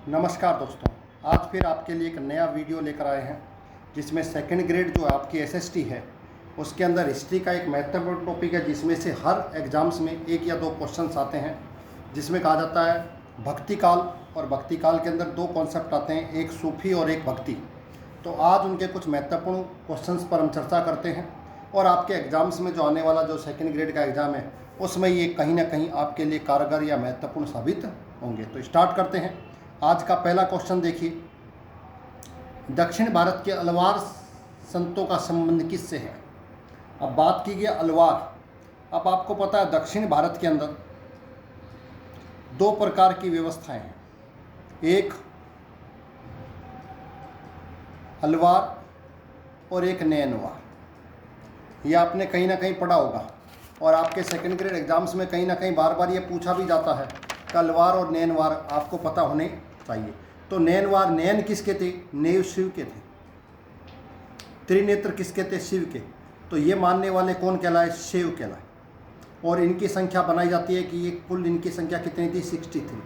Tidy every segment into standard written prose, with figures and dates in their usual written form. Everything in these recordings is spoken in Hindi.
नमस्कार दोस्तों, आज फिर आपके लिए एक नया वीडियो लेकर आए हैं जिसमें सेकंड ग्रेड जो आपकी एसएसटी है उसके अंदर हिस्ट्री का एक महत्वपूर्ण टॉपिक है, जिसमें से हर एग्ज़ाम्स में एक या दो क्वेश्चंस आते हैं जिसमें कहा जाता है भक्ति काल। और भक्ति काल के अंदर दो कॉन्सेप्ट आते हैं, एक सूफी और एक भक्ति। तो आज उनके कुछ महत्वपूर्ण क्वेश्चंस पर हम चर्चा करते हैं और आपके एग्ज़ाम्स में जो आने वाला जो सेकंड ग्रेड का एग्ज़ाम है उसमें ये कहीं ना कहीं आपके लिए कारगर या महत्वपूर्ण साबित होंगे। तो स्टार्ट करते हैं। आज का पहला क्वेश्चन देखिए, दक्षिण भारत के अलवार संतों का संबंध किससे है? अब बात की गई अलवार। अब आपको पता है दक्षिण भारत के अंदर दो प्रकार की व्यवस्थाएं हैं, एक अलवार और एक नैनवार। ये आपने कहीं ना कहीं पढ़ा होगा और आपके सेकंड ग्रेड एग्जाम्स में कहीं ना कहीं बार बार ये पूछा भी जाता है कि अलवार और नैनवार आपको पता होने चाहिए। तो नैनवार, नैन किसके थे? नेव शिव के थे। त्रिनेत्र किसके थे? शिव के। तो ये मानने वाले कौन कहलाए? शिव कहलाए। और इनकी संख्या बनाई जाती है कि ये कुल इनकी संख्या कितनी थी? 63।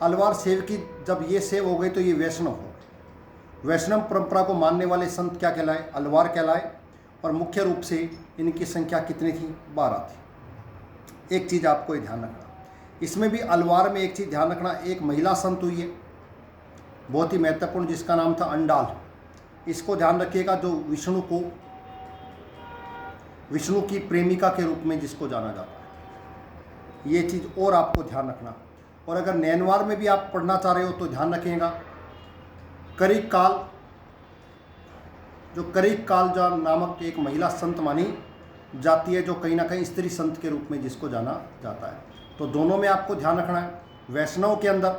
अलवार सेव की, जब ये सेव हो गई तो ये वैष्णव हो गए। वैष्णव परंपरा को मानने वाले संत क्या कहलाए? अलवार कहलाए। और मुख्य रूप से इनकी संख्या कितनी थी? 12 थी। एक चीज़ आपको ध्यान रखना, इसमें भी अलवार में एक चीज़ ध्यान रखना, एक महिला संत हुई है बहुत ही महत्वपूर्ण, जिसका नाम था अंडाल। इसको ध्यान रखिएगा, जो विष्णु की प्रेमिका के रूप में जिसको जाना जाता है। ये चीज़ और आपको ध्यान रखना। और अगर नैनवार में भी आप पढ़ना चाह रहे हो तो ध्यान रखिएगा, करिक काल जो नामक एक महिला संत मानी जाती है, जो कहीं ना कहीं स्त्री संत के रूप में जिसको जाना जाता है। तो दोनों में आपको ध्यान रखना है। वैष्णव के अंदर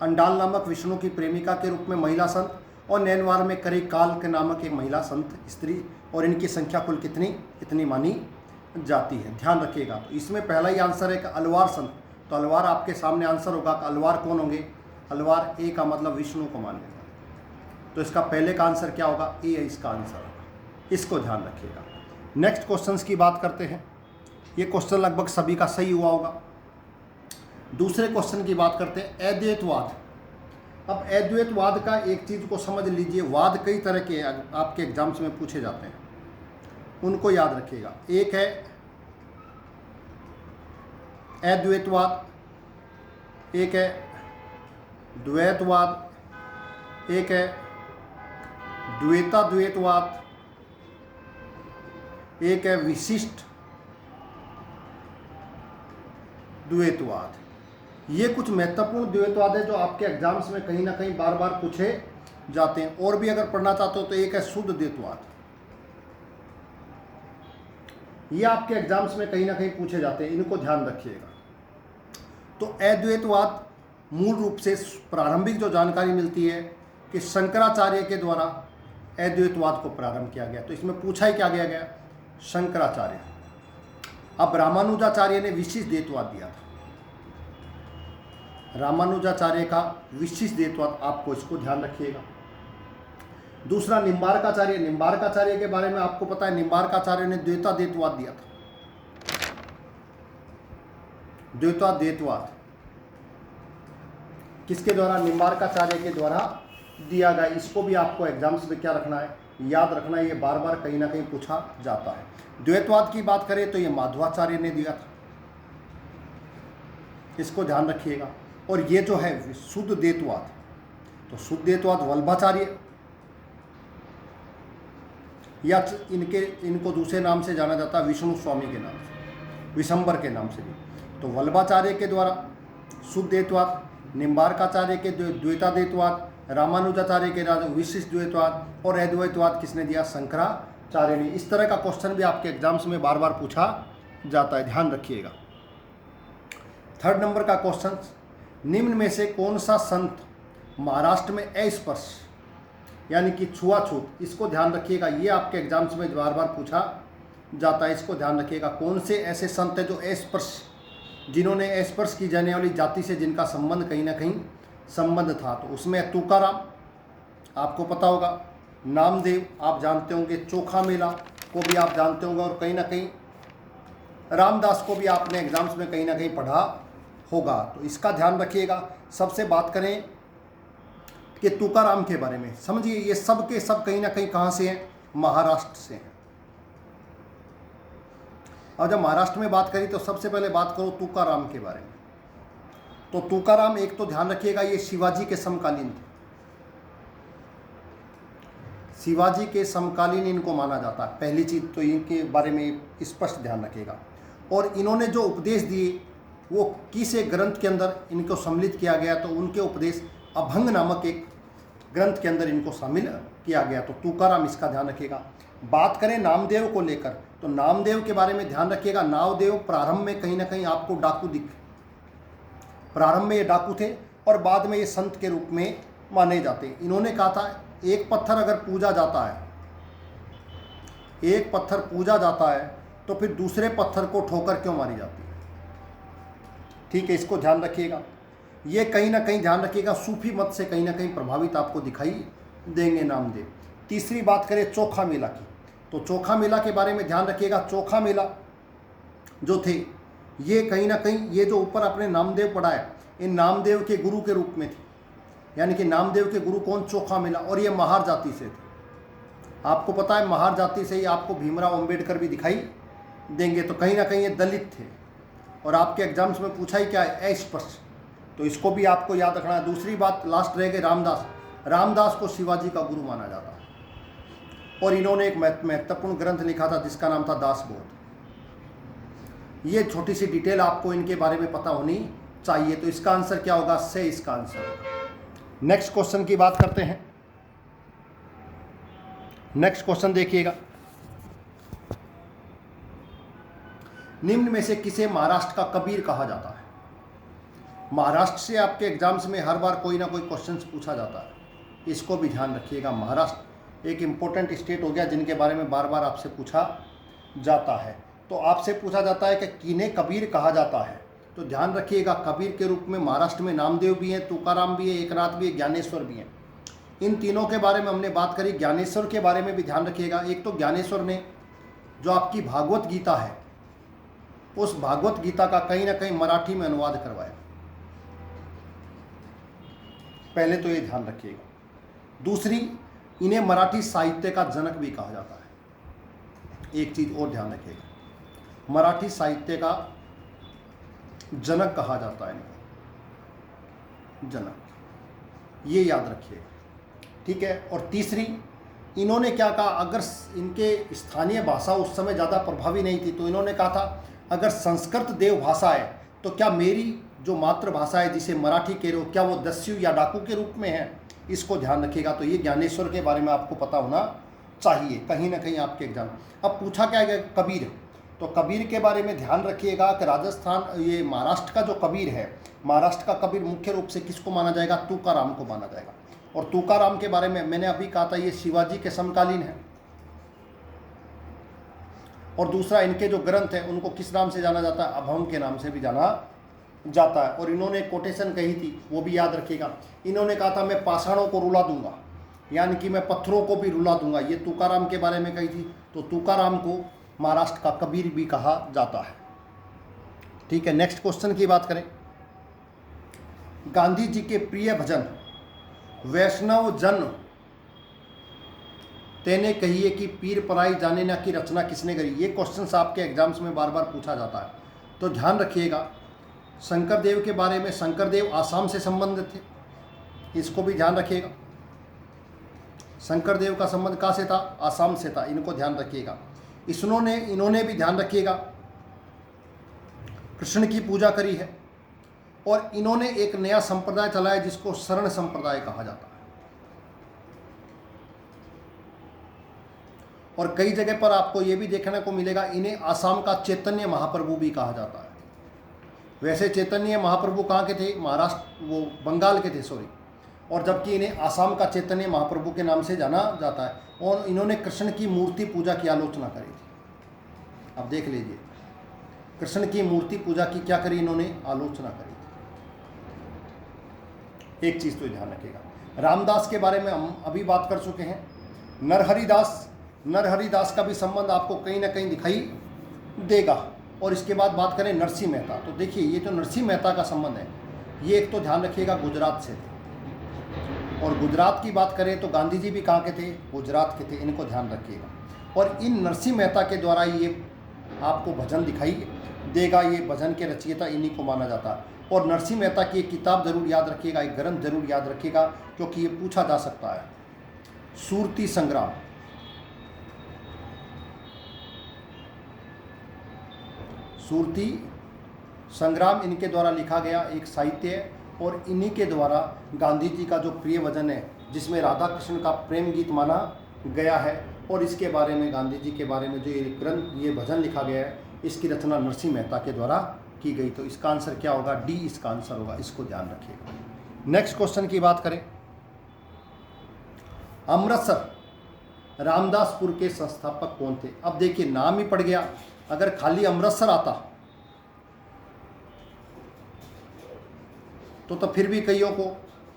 अंडाल नामक विष्णु की प्रेमिका के रूप में महिला संत, और नैनवार में करिक काल के नामक एक महिला संत स्त्री, और इनकी संख्या कुल कितनी मानी जाती है, ध्यान रखिएगा। तो इसमें पहला ही आंसर है कि अलवार संत। तो अलवार आपके सामने आंसर होगा कि अलवार कौन होंगे? अलवार ए का मतलब विष्णु को मानने वाले। तो इसका पहले का आंसर क्या होगा? ए है इसका आंसर होगा। इसको ध्यान रखिएगा। नेक्स्ट क्वेश्चंस की बात करते हैं। ये क्वेश्चन लगभग सभी का सही हुआ होगा। दूसरे क्वेश्चन की बात करते हैं, अद्वैतवाद। अब अद्वैतवाद का एक चीज़ को समझ लीजिए, वाद कई तरह के आपके एग्जाम्स में पूछे जाते हैं, उनको याद रखिएगा। एक है अद्वैतवाद, एक है द्वैतवाद, एक है द्वैताद्वैतवाद, एक है विशिष्ट द्वैतवाद। ये कुछ महत्वपूर्ण द्वैतवाद है जो आपके एग्जाम्स में कहीं ना कहीं बार बार पूछे जाते हैं। और भी अगर पढ़ना चाहते हो तो एक है शुद्ध द्वैतवाद। ये आपके एग्जाम्स में कहीं ना कहीं पूछे जाते हैं, इनको ध्यान रखिएगा। तो अद्वैतवाद मूल रूप से प्रारंभिक जो जानकारी मिलती है कि शंकराचार्य के द्वारा अद्वैतवाद को प्रारंभ किया गया। तो इसमें पूछा ही क्या गया? शंकराचार्य। अब रामानुजाचार्य ने विशिष्ट द्वैतवाद दिया था। रामानुजाचार्य का विशिष्ट द्वैतवाद, आपको इसको ध्यान रखिएगा। दूसरा निम्बार्काचार्य। निम्बार्काचार्य के बारे में आपको पता है, निम्बार्काचार्य ने द्वैताद्वैतवाद दिया था। द्वैताद्वैतवाद किसके द्वारा? निम्बार्काचार्य के द्वारा दिया गया। इसको भी आपको एग्जाम्स में क्या रखना है? याद रखना है। ये बार बार कहीं ना कहीं पूछा जाता है। द्वैतवाद की बात करें तो ये माधवाचार्य ने दिया था, इसको ध्यान रखिएगा। और ये जो है शुद्ध द्वैतवाद, तो शुद्ध द्वैतवाद वल्लभाचार्य, या इनको दूसरे नाम से जाना जाता है विष्णु स्वामी के नाम से, विशंबर के नाम से भी। तो वल्लभाचार्य के द्वारा शुद्ध द्वैतवाद, निम्बार्काचार्य के द्वैताद्वैतवाद, रामानुजाचार्य के विशिष्ट द्वैतवाद, और अद्वैतवाद किसने दिया? शंकराचार्य ने। इस तरह का क्वेश्चन भी आपके एग्जाम्स में बार बार पूछा जाता है, ध्यान रखिएगा। थर्ड नंबर का क्वेश्चन, निम्न में से कौन सा संत महाराष्ट्र में अस्पर्श यानी कि छुआछूत, इसको ध्यान रखिएगा। ये आपके एग्जाम्स में बार बार पूछा जाता है, इसको ध्यान रखिएगा। कौन से ऐसे संत हैं जो अस्पर्श, जिन्होंने स्पर्श की जाने वाली जाति से जिनका संबंध कहीं ना कहीं संबंध था? तो उसमें तुकाराम आपको पता होगा, नामदेव आप जानते होंगे, चोखा मेला को भी आप जानते होंगे, और कहीं ना कहीं रामदास को भी आपने एग्जाम्स में कहीं ना कहीं पढ़ा होगा। तो इसका ध्यान रखिएगा। सबसे बात करें कि तुकाराम के बारे में, समझिए ये सब के सब कहीं ना कहीं कहाँ से हैं, महाराष्ट्र से हैं। और जब महाराष्ट्र में बात करी तो सबसे पहले बात करो तुकाराम के बारे में। तो तुकाराम एक तो ध्यान रखिएगा ये शिवाजी के समकालीन थे, शिवाजी के समकालीन इनको माना जाता है। पहली चीज़ तो इनके बारे में स्पष्ट ध्यान रखिएगा। और इन्होंने जो उपदेश दिए वो किस एक ग्रंथ के अंदर इनको सम्मिलित किया गया, तो उनके उपदेश अभंग नामक एक ग्रंथ के अंदर इनको शामिल किया गया। तो तुकाराम इसका ध्यान रखिएगा। बात करें नामदेव को लेकर, तो नामदेव के बारे में ध्यान रखिएगा। नामदेव प्रारंभ में कहीं ना कहीं आपको डाकू प्रारंभ में ये डाकू थे और बाद में ये संत के रूप में माने जाते। इन्होंने कहा था एक पत्थर अगर पूजा जाता है, एक पत्थर पूजा जाता है तो फिर दूसरे पत्थर को ठोकर क्यों मारी जाती है। ठीक है, इसको ध्यान रखिएगा। ये कहीं ना कहीं ध्यान रखिएगा सूफी मत से कहीं ना कहीं प्रभावित आपको दिखाई देंगे नामदेव। तीसरी बात करें चोखा मेला की, तो चोखा मेला के बारे में ध्यान रखिएगा। चोखा मेला जो थे ये कहीं ना कहीं ये जो ऊपर अपने नामदेव पढ़ा है, इन नामदेव के गुरु के रूप में थे। यानी कि नामदेव के गुरु कौन, चोखा मेला। और ये महार जाति से थे। आपको पता है महार जाति से ही आपको भीमराव अंबेडकर भी दिखाई देंगे। तो कहीं ना कहीं ये दलित थे और आपके एग्जाम्स में पूछा ही क्या है, अस्पृश्य। तो इसको भी आपको याद रखना है। दूसरी बात लास्ट रह गई रामदास। रामदास को शिवाजी का गुरु माना जाता है और इन्होंने एक महत्वपूर्ण ग्रंथ लिखा था जिसका नाम था दासबोध। ये छोटी सी डिटेल आपको इनके बारे में पता होनी चाहिए। तो इसका आंसर क्या होगा, से इसका आंसर होगा। नेक्स्ट क्वेश्चन की बात करते हैं। नेक्स्ट क्वेश्चन देखिएगा। निम्न में से किसे महाराष्ट्र का कबीर कहा जाता है। महाराष्ट्र से आपके एग्जाम्स में हर बार कोई ना कोई क्वेश्चन पूछा जाता है, इसको भी ध्यान रखिएगा। महाराष्ट्र एक इम्पोर्टेंट स्टेट हो गया जिनके बारे में बार बार आपसे पूछा जाता है। तो आपसे पूछा जाता है कि किन्हें कबीर कहा जाता है, तो ध्यान रखिएगा कबीर के रूप में महाराष्ट्र में नामदेव भी हैं, तुकाराम भी है, एकनाथ भी है, ज्ञानेश्वर भी हैं। इन तीनों के बारे में हमने बात करी। ज्ञानेश्वर के बारे में भी ध्यान रखिएगा। एक तो ज्ञानेश्वर ने जो आपकी भागवत गीता है, उस भागवत गीता का कहीं ना कहीं मराठी में अनुवाद करवाया, पहले तो ये ध्यान रखिएगा। दूसरी, इन्हें मराठी साहित्य का जनक भी कहा जाता है। एक चीज और ध्यान रखिएगा, मराठी साहित्य का जनक कहा जाता है इनको, जनक, ये याद रखिएगा। ठीक है। और तीसरी, इन्होंने क्या कहा, अगर इनके स्थानीय भाषा उस समय ज़्यादा प्रभावी नहीं थी तो इन्होंने कहा था अगर संस्कृत देव भाषा है तो क्या मेरी जो मातृभाषा है जिसे मराठी कह रहे हो, क्या वो दस्यु या डाकू के रूप में है, इसको ध्यान रखिएगा। तो ये ज्ञानेश्वर के बारे में आपको पता होना चाहिए कहीं ना कहीं आपके एग्जाम। अब पूछा क्या गया, कबीर। तो कबीर के बारे में ध्यान रखिएगा कि राजस्थान, ये महाराष्ट्र का जो कबीर है, महाराष्ट्र का कबीर मुख्य रूप से किसको माना जाएगा, तुकाराम को माना जाएगा। और तुकाराम के बारे में मैंने अभी कहा था ये शिवाजी के समकालीन है। और दूसरा, इनके जो ग्रंथ हैं उनको किस नाम से जाना जाता है, अभंग के नाम से भी जाना जाता है। और इन्होंने कोटेशन कही थी वो भी याद रखिएगा। इन्होंने कहा था मैं पाषाणों को रुला दूंगा, यानी कि मैं पत्थरों को भी रुला दूंगा, ये तुकाराम के बारे में कही थी। तो तुकाराम को महाराष्ट्र का कबीर भी कहा जाता है। ठीक है। नेक्स्ट क्वेश्चन की बात करें। गांधी जी के प्रिय भजन वैष्णव जन तेने कहिए कि पीर पराई जाने ना की रचना किसने करी, ये क्वेश्चन आपके एग्जाम्स में बार बार पूछा जाता है। तो ध्यान रखिएगा शंकरदेव के बारे में। शंकरदेव आसाम से संबंधित थे, इसको भी ध्यान रखिएगा। शंकरदेव का संबंध कहाँ से था, आसाम से था, इनको ध्यान रखिएगा। इन्होंने भी ध्यान रखिएगा कृष्ण की पूजा करी है। और इन्होंने एक नया संप्रदाय चलाया जिसको शरण संप्रदाय कहा जाता है। और कई जगह पर आपको ये भी देखने को मिलेगा इन्हें आसाम का चैतन्य महाप्रभु भी कहा जाता है। वैसे चैतन्य महाप्रभु कहाँ के थे, महाराष्ट्र, वो बंगाल के थे, सॉरी। और जबकि इन्हें आसाम का चैतन्य महाप्रभु के नाम से जाना जाता है। और इन्होंने कृष्ण की मूर्ति पूजा की आलोचना करी थी। अब देख लीजिए, कृष्ण की मूर्ति पूजा की क्या करी, इन्होंने आलोचना करी थी। एक चीज़ तो ध्यान रखिएगा। रामदास के बारे में हम अभी बात कर चुके हैं। नरहरि दास का भी संबंध आपको कहीं ना कहीं दिखाई देगा। और इसके बाद बात करें नरसिंह मेहता, तो देखिए ये जो नरसिंह मेहता का संबंध है ये एक तो ध्यान रखिएगा गुजरात से थे, और गुजरात की बात करें तो गांधी जी भी कहाँ के थे, गुजरात के थे, इनको ध्यान रखिएगा। और इन नरसिंह मेहता के द्वारा ये आपको भजन दिखाई देगा, ये भजन के रचयिता इन्हीं को माना जाता है। और नरसिंह मेहता की एक किताब जरूर याद रखिएगा, एक ग्रंथ जरूर याद रखिएगा, क्योंकि ये पूछा जा सकता है, सुरती संग्राम। सुरती संग्राम इनके द्वारा लिखा गया एक साहित्य है, और इन्हीं के द्वारा गांधी जी का जो प्रिय भजन है जिसमें राधा कृष्ण का प्रेम गीत माना गया है, और इसके बारे में गांधी जी के बारे में जो ये ग्रंथ ये भजन लिखा गया है इसकी रचना नरसिंह मेहता के द्वारा की गई। तो इसका आंसर क्या होगा, डी इसका आंसर होगा, इसको ध्यान रखिएगा। नेक्स्ट क्वेश्चन की बात करें, अमृतसर रामदासपुर के संस्थापक कौन थे। अब देखिए नाम ही पड़ गया, अगर खाली अमृतसर आता तो फिर भी कईयों को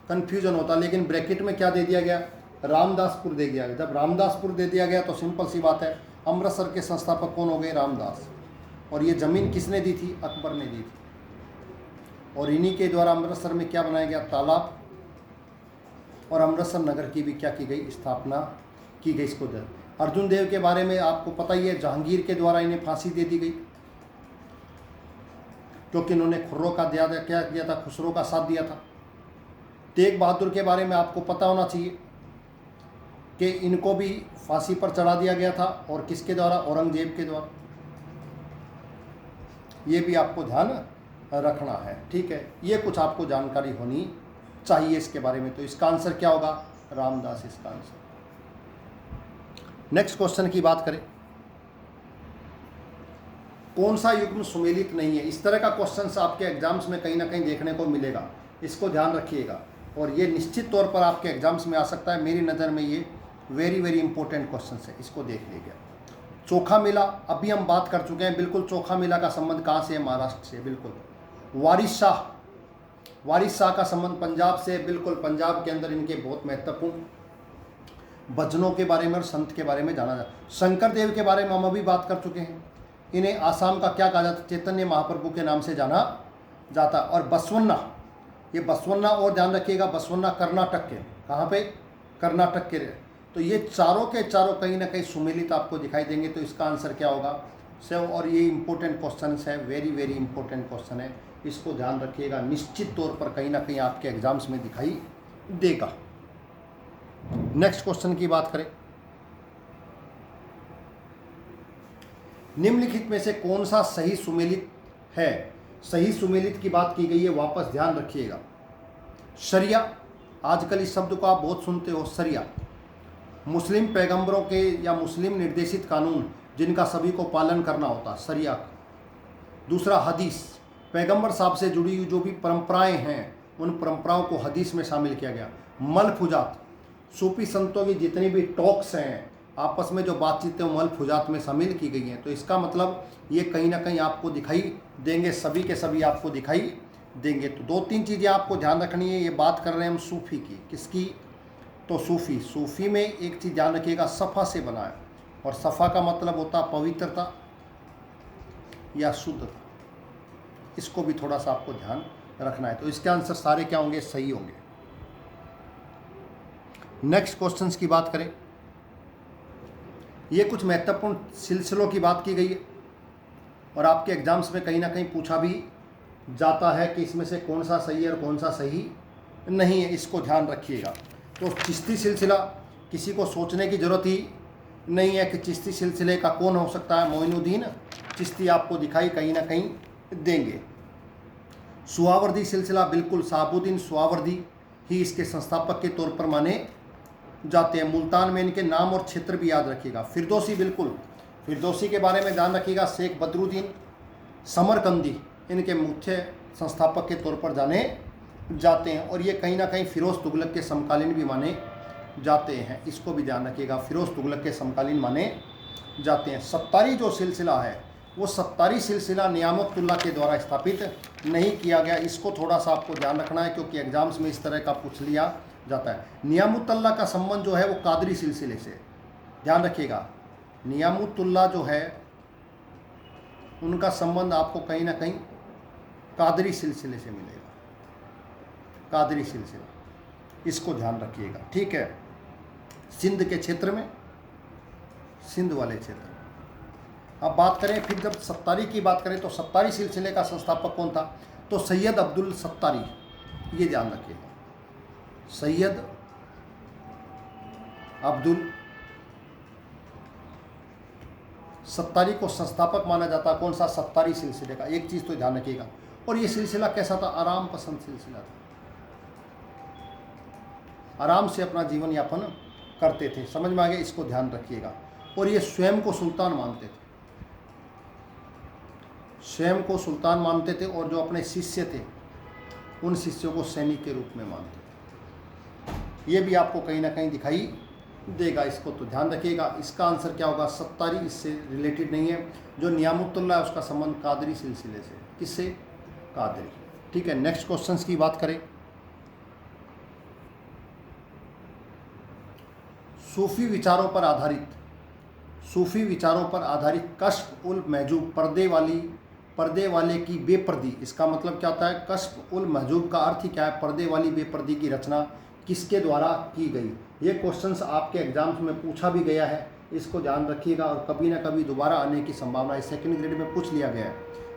कंफ्यूजन होता, लेकिन ब्रैकेट में क्या दे दिया गया, रामदासपुर दे दिया गया। जब रामदासपुर दे दिया गया तो सिंपल सी बात है, अमृतसर के संस्थापक कौन हो गए, रामदास। और ये ज़मीन किसने दी थी, अकबर ने दी थी। और इन्हीं के द्वारा अमृतसर में क्या बनाया गया, तालाब, और अमृतसर नगर की भी क्या की गई, स्थापना की गई। इसको अर्जुन देव के बारे में आपको पता ही है, जहांगीर के द्वारा इन्हें फांसी दे दी गई, क्योंकि इन्होंने खुर्रो का क्या किया था, खुसरो का साथ दिया था। तेग बहादुर के बारे में आपको पता होना चाहिए कि इनको भी फांसी पर चढ़ा दिया गया था, और किसके द्वारा, औरंगजेब के द्वारा। ये भी आपको ध्यान रखना है, ठीक है। ये कुछ आपको जानकारी होनी चाहिए इसके बारे में। तो इसका आंसर क्या होगा, रामदास इसका आंसर। नेक्स्ट क्वेश्चन की बात करें, कौन सा युग्म सुमेलित नहीं है। इस तरह का क्वेश्चन आपके एग्जाम्स में कहीं ना कहीं देखने को मिलेगा, इसको ध्यान रखिएगा, और ये निश्चित तौर पर आपके एग्जाम्स में आ सकता है। मेरी नज़र में ये वेरी वेरी इंपॉर्टेंट क्वेश्चन है, इसको देख लीजिए। चोखा मेला अभी हम बात कर चुके हैं, बिल्कुल चोखा मेला का संबंध कहाँ से है, महाराष्ट्र से, बिल्कुल। वारिस शाह का संबंध पंजाब से, बिल्कुल पंजाब के अंदर इनके बहुत महत्वपूर्ण भजनों के बारे में और संत के बारे में जाना जाता। शंकर देव के बारे में हम अभी बात कर चुके हैं, इन्हें आसाम का क्या कहा जाता है, चैतन्य महाप्रभु के नाम से जाना जाता। और बसवन्ना, ये बसवन्ना और ध्यान रखिएगा, बसवन्ना कर्नाटक के, कहाँ पे, कर्नाटक के। तो ये चारों के चारों कहीं ना कहीं सुमेलित आपको दिखाई देंगे। तो इसका आंसर क्या होगा, सेव। और ये इंपॉर्टेंट क्वेश्चन है, वेरी वेरी इंपॉर्टेंट क्वेश्चन है, इसको ध्यान रखिएगा, निश्चित तौर पर कहीं ना कहीं आपके एग्जाम्स में दिखाई देगा। नेक्स्ट क्वेश्चन की बात करें, निम्नलिखित में से कौन सा सही सुमेलित है। सही सुमेलित की बात की गई है, वापस ध्यान रखिएगा। शरिया, आजकल इस शब्द को आप बहुत सुनते हो, शरिया, मुस्लिम पैगंबरों के या मुस्लिम निर्देशित कानून जिनका सभी को पालन करना होता, शरिया। दूसरा हदीस, पैगंबर साहब से जुड़ी हुई जो भी परंपराएं हैं उन परंपराओं को हदीस में शामिल किया गया। मलफुजात, सूफी संतों की जितनी भी टॉक्स हैं, आपस में जो बातचीत है, मलफुजात में शामिल की गई हैं। तो इसका मतलब ये कहीं ना कहीं आपको दिखाई देंगे, सभी के सभी आपको दिखाई देंगे। तो दो तीन चीज़ें आपको ध्यान रखनी है। ये बात कर रहे हैं हम सूफ़ी की, किसकी, तो सूफ़ी में एक चीज़ ध्यान रखिएगा, सफ़ा से बना है, और सफ़ा का मतलब होता है पवित्रता या शुद्धता। इसको भी थोड़ा सा आपको ध्यान रखना है। तो इसके आंसर सारे क्या होंगे, सही होंगे। नेक्स्ट क्वेश्चंस की बात करें, ये कुछ महत्वपूर्ण सिलसिलों की बात की गई है, और आपके एग्जाम्स में कहीं ना कहीं पूछा भी जाता है कि इसमें से कौन सा सही है और कौन सा सही नहीं है, इसको ध्यान रखिएगा। तो चिश्ती सिलसिला, किसी को सोचने की ज़रूरत ही नहीं है कि चिश्ती सिलसिले का कौन हो सकता है, मोइनुद्दीन चिश्ती आपको दिखाई कहीं ना कहीं देंगे। सुहावर्दी सिलसिला, बिल्कुल शहाबुद्दीन सुहावर्दी ही इसके संस्थापक के तौर पर माने जाते हैं। मुल्तान में इनके नाम और क्षेत्र भी याद रखिएगा। फिरदौसी, बिल्कुल फिरदौसी के बारे में ध्यान रखिएगा। शेख बदरुद्दीन समरकंदी इनके मुख्य संस्थापक के तौर पर जाने जाते हैं, और ये कहीं ना कहीं फिरोज तुगलक के समकालीन भी माने जाते हैं, इसको भी ध्यान रखिएगा। फिरोज तुगलक के समकालीन माने जाते हैं। सत्तारी जो सिलसिला है वो सत्तारी सिलसिला नियामतुल्लाह के द्वारा स्थापित नहीं किया गया, इसको थोड़ा सा आपको ध्यान रखना है, क्योंकि एग्जाम्स में इस तरह का पूछ लिया जाता है। नियामतुल्लाह का संबंध जो है वो कादरी सिलसिले से, ध्यान रखिएगा। नियामतुल्लाह जो है उनका संबंध आपको कहीं ना कहीं कादरी सिलसिले से मिलेगा, कादरी सिलसिला, इसको ध्यान रखिएगा, ठीक है। सिंध के क्षेत्र में, सिंध वाले क्षेत्र में। अब बात करें फिर, जब सत्तारी की बात करें तो सत्तारी सिलसिले का संस्थापक कौन था? तो सैयद अब्दुल सत्तारी, ये ध्यान रखिएगा, सैयद अब्दुल सत्तारी को संस्थापक माना जाता है। कौन सा? सत्तारी सिलसिले का। एक चीज़ तो ध्यान रखिएगा। और ये सिलसिला कैसा था? आराम पसंद सिलसिला था, आराम से अपना जीवन यापन करते थे। समझ में आ गया? इसको ध्यान रखिएगा। और ये स्वयं को सुल्तान मानते थे, स्वयं को सुल्तान मानते थे, और जो अपने शिष्य थे उन शिष्यों को सैनिक के रूप में मानते थे। ये भी आपको कहीं ना कहीं दिखाई देगा, इसको तो ध्यान रखिएगा। इसका आंसर क्या होगा? सत्तारी इससे रिलेटेड नहीं है। जो नियामतुल्लाह है उसका संबंध कादरी सिलसिले से। किससे? कादरी। ठीक है, नेक्स्ट क्वेश्चंस की बात करें। सूफी विचारों पर आधारित, सूफी विचारों पर आधारित कश्फ उल महजूब, पर्दे वाले की बेपर्दी, इसका मतलब क्या होता है? कश्फ उल महजूब का अर्थ ही क्या है? पर्दे वाली बेपर्दी की रचना किसके द्वारा की गई? ये क्वेश्चंस आपके एग्जाम्स में पूछा भी गया है, इसको ध्यान रखिएगा। और कभी ना कभी दोबारा आने की संभावना है, सेकंड ग्रेड में पूछ लिया गया है,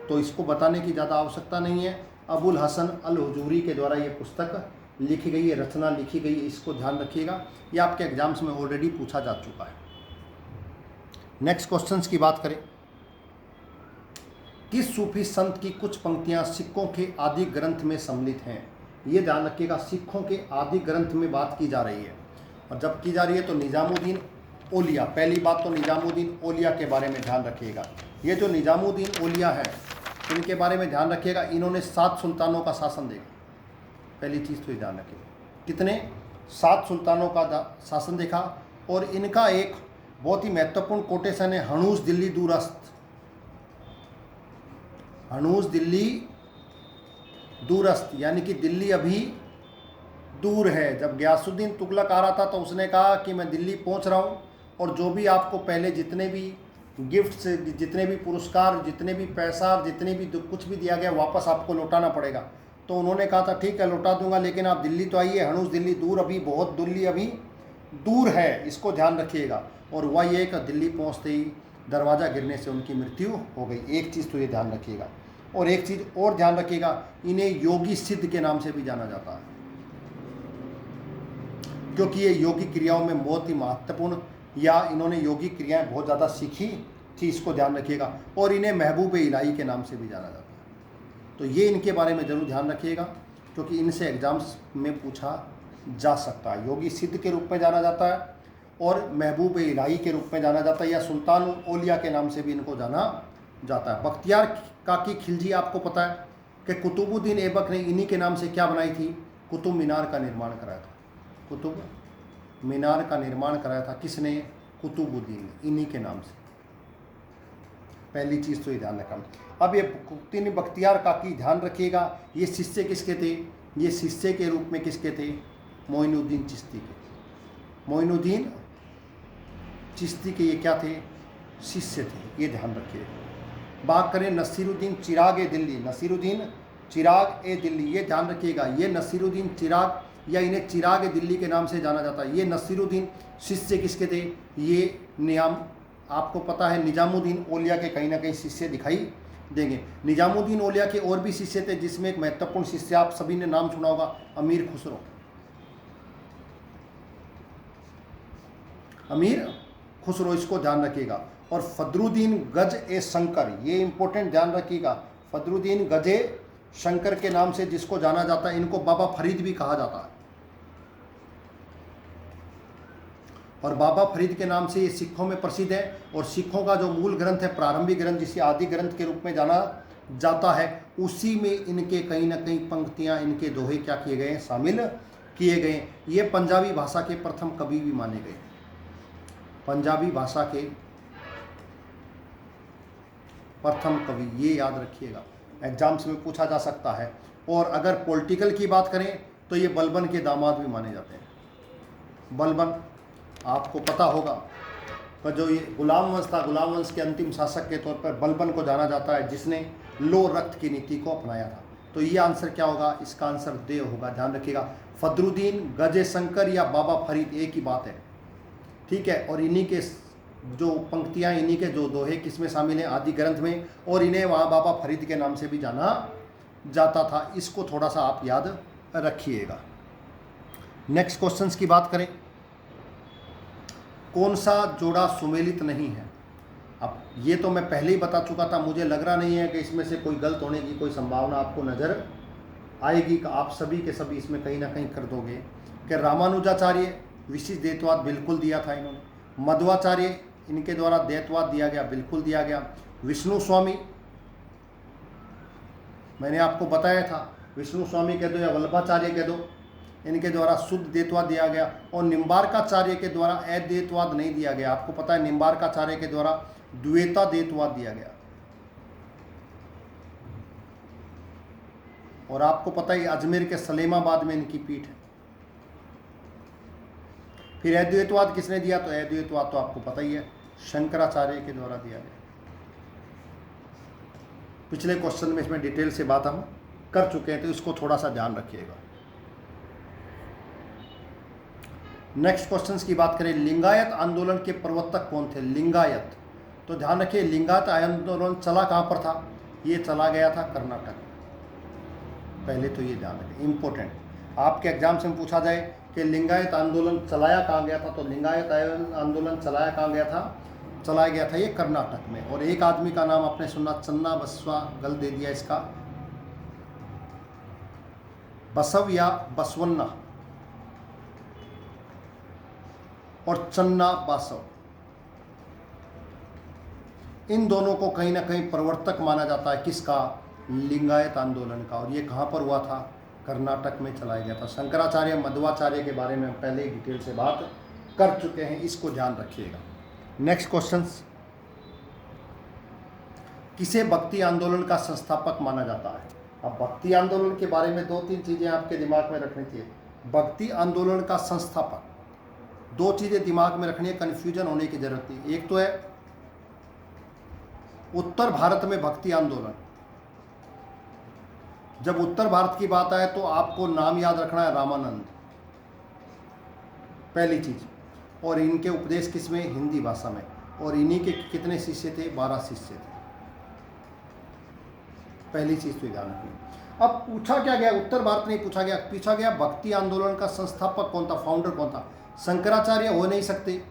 तो इसको बताने की ज़्यादा आवश्यकता नहीं है। अबुल हसन अल हुजूरी के द्वारा ये पुस्तक लिखी गई है, रचना लिखी गई है, इसको ध्यान रखिएगा। ये आपके एग्जाम्स में ऑलरेडी पूछा जा चुका है। नेक्स्ट क्वेश्चंस की बात करें। किस सूफी संत की कुछ पंक्तियां सिखों के आदि ग्रंथ में सम्मिलित हैं? ये ध्यान रखिएगा, सिखों के आदि ग्रंथ में बात की जा रही है, और जब की जा रही है तो निजामुद्दीन औलिया, पहली बात तो निजामुद्दीन औलिया के बारे में ध्यान रखिएगा। ये जो निजामुद्दीन औलिया है इनके बारे में ध्यान रखिएगा। इन्होंने 7 सुल्तानों का शासन देखा, पहली चीज़ तो ये ध्यान रखिएगा। कितने? 7 सुल्तानों का शासन देखा। और इनका एक बहुत ही महत्वपूर्ण कोटेशन है, हनूज दिल्ली दूरस्त, हनूज दिल्ली दूरस्त, यानी कि दिल्ली अभी दूर है। जब गयासुद्दीन तुगलक आ रहा था तो उसने कहा कि मैं दिल्ली पहुंच रहा हूं, और जो भी आपको पहले जितने भी गिफ्ट्स, जितने भी पुरस्कार, जितने भी पैसा, जितने भी कुछ भी दिया गया वापस आपको लौटाना पड़ेगा। तो उन्होंने कहा था ठीक है लौटा दूंगा, लेकिन आप दिल्ली तो आइए। हनूज दिल्ली दूर, अभी बहुत दिल्ली अभी दूर है, इसको ध्यान रखिएगा। और वह ये कि दिल्ली पहुंचते ही दरवाज़ा गिरने से उनकी मृत्यु हो गई। एक चीज़ तो ये ध्यान रखिएगा। और एक चीज़ और ध्यान रखिएगा, इन्हें योगी सिद्ध के नाम से भी जाना जाता है, क्योंकि ये योगी क्रियाओं में बहुत ही महत्वपूर्ण, या इन्होंने योगी क्रियाएं बहुत ज़्यादा सीखी थी, इसको ध्यान रखिएगा। और इन्हें महबूब इलाही के नाम से भी जाना जाता है। तो ये इनके बारे में ज़रूर ध्यान रखिएगा, क्योंकि इनसे एग्जाम्स में पूछा जा सकता है। योगी सिद्ध के रूप में जाना जाता है, और महबूब इलाही के रूप में जाना जाता है, या सुल्तान औलिया के नाम से भी इनको जाना जाता है। बख्तियार काकी खिलजी, आपको पता है कि कुतुबुद्दीन ऐबक ने इन्हीं के नाम से क्या बनाई थी? कुतुब मीनार का निर्माण कराया था। कुतुब मीनार का निर्माण कराया था किसने? कुतुबुद्दीन ने, इन्हीं के नाम से। पहली चीज़ तो ये ध्यान रखना। अब ये कुतुबुद्दीन बख्तियार काकी, ध्यान रखिएगा, ये शिष्य किसके थे? ये शिष्य के रूप में किसके थे? मोइनुद्दीन चिश्ती के। मोइनुद्दीन चिश्ती के ये क्या थे? शिष्य थे, ये ध्यान रखिए। बात करें नसीरुद्दीन चिराग ए दिल्ली, नसीरुद्दीन चिराग ए दिल्ली, ये ध्यान रखिएगा। ये नसीरुद्दीन चिराग, या इन्हें चिराग ए दिल्ली के नाम से जाना जाता है। ये नसीरुद्दीन शिष्य किसके थे? ये नियाम, आपको पता है निजामुद्दीन औलिया के कहीं ना कहीं शिष्य दिखाई देंगे। निजामुद्दीन औलिया के और भी शिष्य थे, जिसमें एक महत्वपूर्ण शिष्य आप सभी ने नाम सुना होगा, अमीर खुसरो। अमीर खुसरो, इसको ध्यान रखिएगा। और फदरुद्दीन गज ए शंकर, ये इंपॉर्टेंट ध्यान रखिएगा। फदरुद्दीन गज ए शंकर के नाम से जिसको जाना जाता है, इनको बाबा फरीद भी कहा जाता है। और बाबा फरीद के नाम से ये सिखों में प्रसिद्ध है। और सिखों का जो मूल ग्रंथ है, प्रारंभिक ग्रंथ, जिसे आदि ग्रंथ के रूप में जाना जाता है, उसी में इनके कहीं ना कहीं पंक्तियां, इनके दोहे क्या किए गए हैं? शामिल किए गए। ये पंजाबी भाषा के प्रथम कवि भी माने गए। पंजाबी भाषा के प्रथम कवि, ये याद रखिएगा, एग्जाम्स में पूछा जा सकता है। और अगर पॉलिटिकल की बात करें तो ये बलबन के दामाद भी माने जाते हैं। बलबन, आपको पता होगा पर जो ये गुलाम वंश था, गुलाम वंश के अंतिम शासक के तौर पर बलबन को जाना जाता है, जिसने लो रक्त की नीति को अपनाया था। तो ये आंसर क्या होगा? इसका आंसर दे होगा, ध्यान रखिएगा। फदरुद्दीन, गजे शंकर या बाबा फरीद एक ही बात है, ठीक है। और इन्हीं के जो पंक्तियाँ, इन्हीं के जो दोहे किस में शामिल हैं? आदि ग्रंथ में, और इन्हें वहाँ बाबा फरीद के नाम से भी जाना जाता था। इसको थोड़ा सा आप याद रखिएगा। नेक्स्ट क्वेश्चंस की बात करें, कौन सा जोड़ा सुमेलित नहीं है? अब ये तो मैं पहले ही बता चुका था, मुझे लग रहा नहीं है कि इसमें से कोई गलत होने की कोई संभावना आपको नज़र आएगी कि आप सभी के सभी इसमें कहीं ना कहीं कर दोगे। कि रामानुजाचार्य विशिष्ट द्वैतवाद बिल्कुल दिया था इन्होंने, मध्वाचार्य इनके द्वारा द्वैतवाद दिया गया, बिल्कुल दिया गया। विष्णु स्वामी मैंने आपको बताया था, विष्णु स्वामी कह दो या वल्लभाचार्य कह दो, इनके द्वारा शुद्ध द्वैतवाद दिया गया। और निम्बार्काचार्य के द्वारा अद्वैतवाद नहीं दिया गया। आपको पता है निम्बार्काचार्य के द्वारा द्वैता द्वैतवाद दिया गया। और आपको पता है अजमेर के सलेमाबाद में इनकी पीठ है। फिर अद्वैतवाद किसने दिया? तो अद्वैतवाद तो आपको पता ही है, शंकराचार्य के द्वारा दिया गया। पिछले क्वेश्चन में इसमें डिटेल से बात हम कर चुके हैं, तो इसको थोड़ा सा ध्यान रखिएगा। नेक्स्ट क्वेश्चंस की बात करें, लिंगायत आंदोलन के प्रवर्तक कौन थे? लिंगायत, तो ध्यान रखिए लिंगायत आंदोलन चला कहाँ पर था? ये चला गया था कर्नाटक। पहले तो ये ध्यान रखें, इम्पोर्टेंट। आपके एग्जाम से पूछा जाए कि लिंगायत आंदोलन चलाया कहाँ गया था, तो लिंगायत आंदोलन चलाया कहाँ गया था? चलाया गया था ये कर्नाटक में। और एक आदमी का नाम आपने सुना, चन्ना बसवा, गल दे दिया इसका, बसव या बसवन्ना और चन्ना बासव, इन दोनों को कहीं ना कहीं प्रवर्तक माना जाता है। किसका? लिंगायत आंदोलन का। और ये कहाँ पर हुआ था? कर्नाटक में चलाया गया था। शंकराचार्य, मध्वाचार्य के बारे में हम पहले ही डिटेल से बात कर चुके हैं, इसको ध्यान रखिएगा। नेक्स्ट क्वेश्चंस, किसे भक्ति आंदोलन का संस्थापक माना जाता है? अब भक्ति आंदोलन के बारे में 2-3 चीज़ें आपके दिमाग में रखनी चाहिए। भक्ति आंदोलन का संस्थापक, 2 चीज़ें दिमाग में रखनी है, कन्फ्यूजन होने की जरूरत नहीं। एक तो है उत्तर भारत में भक्ति आंदोलन। जब उत्तर भारत की बात आए तो आपको नाम याद रखना है रामानंद, पहली चीज। और इनके उपदेश किस में? हिंदी भाषा में। और इन्हीं के कितने शिष्य थे? 12 शिष्य थे। पहली चीज तो ध्यान रखनी। अब पूछा क्या गया? उत्तर भारत नहीं पूछा गया, पूछा गया भक्ति आंदोलन का संस्थापक कौन था, फाउंडर कौन था? शंकराचार्य हो नहीं सकते,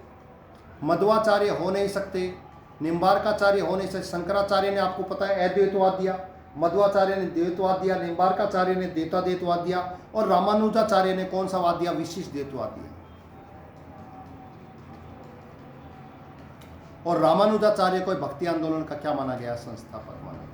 मध्वाचार्य हो नहीं सकते, निम्बार्काचार्य हो नहीं सकते। शंकराचार्य ने आपको पता है अद्वैतवाद दिया, मध्वाचार्य ने द्वैतवाद दिया, निम्बार्काचार्य ने द्वैतवाद दिया, और रामानुजाचार्य ने कौन सा वाद दिया? विशिष्ट द्वैतवाद दिया। और रामानुजाचार्य को भक्ति आंदोलन का क्या माना गया? संस्थापक माना गया।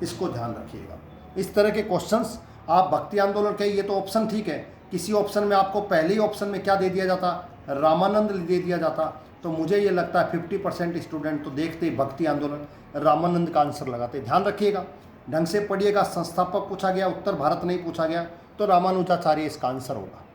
इसको ध्यान रखिएगा। इस तरह के क्वेश्चंस आप भक्ति आंदोलन के, ये तो ऑप्शन ठीक है, किसी ऑप्शन में आपको पहले ही ऑप्शन में क्या दे दिया जाता? रामानंद दे दिया जाता। तो मुझे ये लगता है 50% स्टूडेंट तो देखते ही भक्ति आंदोलन रामानंद का आंसर लगाते। ध्यान रखिएगा, ढंग से पढ़िएगा। संस्थापक पूछा गया, उत्तर भारत नहीं पूछा गया, तो रामानुजाचार्य इसका आंसर होगा।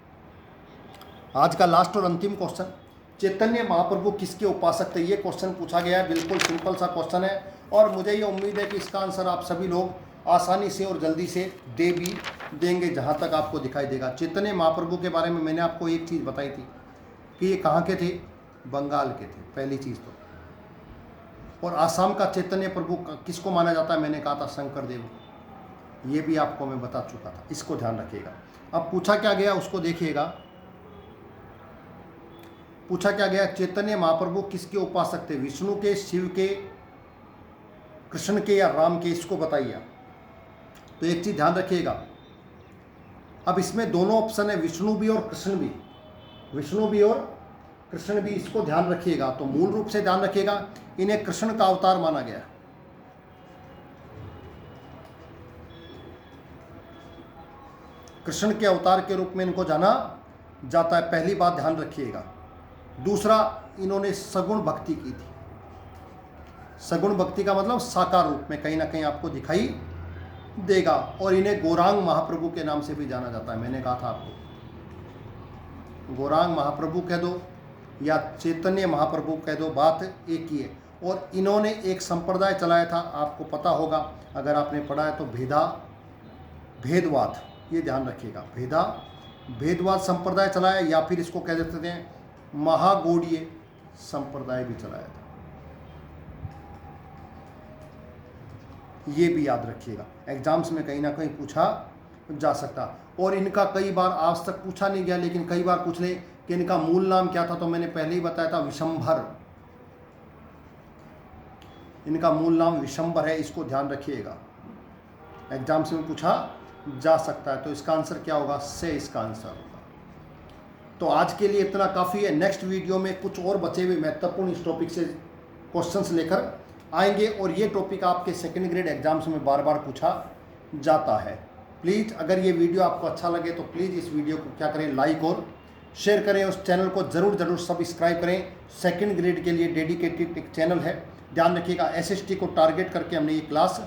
आज का लास्ट और अंतिम क्वेश्चन, चैतन्य महाप्रभु किसके उपासक थे? ये क्वेश्चन पूछा गया है, बिल्कुल सिंपल सा क्वेश्चन है। और मुझे ये उम्मीद है कि इसका आंसर आप सभी लोग आसानी से और जल्दी से दे भी देंगे, जहाँ तक आपको दिखाई देगा। चैतन्य महाप्रभु के बारे में मैंने आपको एक चीज़ बताई थी कि ये कहाँ के थे? बंगाल के थे, पहली चीज़ तो। और आसाम का चैतन्य प्रभु किसको माना जाता है? मैंने कहा था शंकर देव, ये भी आपको मैं बता चुका था, इसको ध्यान रखिएगा। अब पूछा क्या गया उसको देखिएगा। पूछा क्या गया? चैतन्य महाप्रभु किसके उपासक थे? विष्णु के, शिव के, कृष्ण के या राम के? इसको बताइए। तो एक चीज ध्यान रखिएगा, अब इसमें दोनों ऑप्शन है, विष्णु भी और कृष्ण भी, विष्णु भी और कृष्ण भी, इसको ध्यान रखिएगा। तो मूल रूप से ध्यान रखिएगा, इन्हें कृष्ण का अवतार माना गया। कृष्ण के अवतार के रूप में इनको जाना जाता है, पहली बात ध्यान रखिएगा। दूसरा, इन्होंने सगुण भक्ति की थी। सगुण भक्ति का मतलब साकार रूप में कहीं ना कहीं आपको दिखाई देगा। और इन्हें गौरांग महाप्रभु के नाम से भी जाना जाता है, मैंने कहा था आपको। गौरांग महाप्रभु कह दो या चैतन्य महाप्रभु कह दो, बात एक ही है। और इन्होंने एक संप्रदाय चलाया था, आपको पता होगा अगर आपने पढ़ा है तो, भेदवाद, ये ध्यान रखिएगा, भेदवाद संप्रदाय चलाया, या फिर इसको कह देते हैं महागौड़ीय संप्रदाय भी चलाया था। ये भी याद रखिएगा, एग्जाम्स में कहीं ना कहीं पूछा जा सकता। और इनका कई बार आज तक पूछा नहीं गया, लेकिन कई बार पूछ ले कि इनका मूल नाम क्या था, तो मैंने पहले ही बताया था विशंभर। इनका मूल नाम विशंभर है, इसको ध्यान रखिएगा, एग्जाम्स में पूछा जा सकता है। तो इसका आंसर क्या होगा? से इसका आंसर होगा। तो आज के लिए इतना काफ़ी है। नेक्स्ट वीडियो में कुछ और बचे हुए महत्वपूर्ण इस टॉपिक से क्वेश्चंस लेकर आएंगे, और ये टॉपिक आपके सेकंड ग्रेड एग्जाम्स में बार बार पूछा जाता है। प्लीज़ अगर ये वीडियो आपको अच्छा लगे तो प्लीज़ इस वीडियो को क्या करें, लाइक और शेयर करें। उस चैनल को ज़रूर सब्सक्राइब करें। सेकंड ग्रेड के लिए डेडिकेटेड एक चैनल है, ध्यान रखिएगा। एसएसटी को टारगेट करके हमने ये क्लास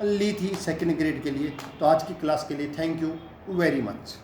ली थी सेकंड ग्रेड के लिए। तो आज की क्लास के लिए थैंक यू वेरी मच।